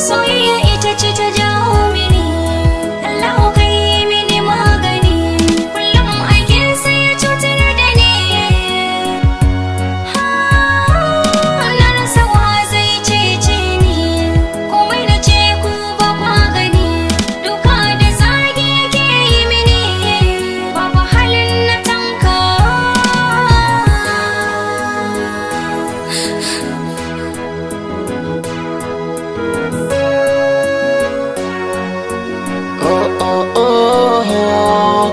Soyayya ita ce ta jawo mini, Allah ka yi mini magani, kullum aikinsa ya cutar da ni. Na rasa wa zai cece ni, komai na ce ku ba kwa gani, duka da zagi yake yi mini, babu halin na tanka.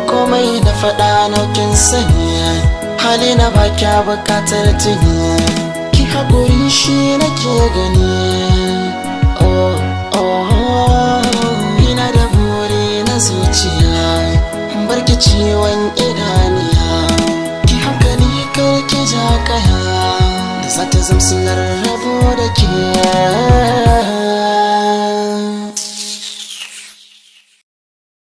Komai na faɗa naukin sanya, hali na ba kya bukatar tuni, ki haƙuri shi nake gani. Ina da buri na zuciya, barki ciwon idaniya, ki hankali kar ki ja kaya, da za ta zamsilar rabo da ke.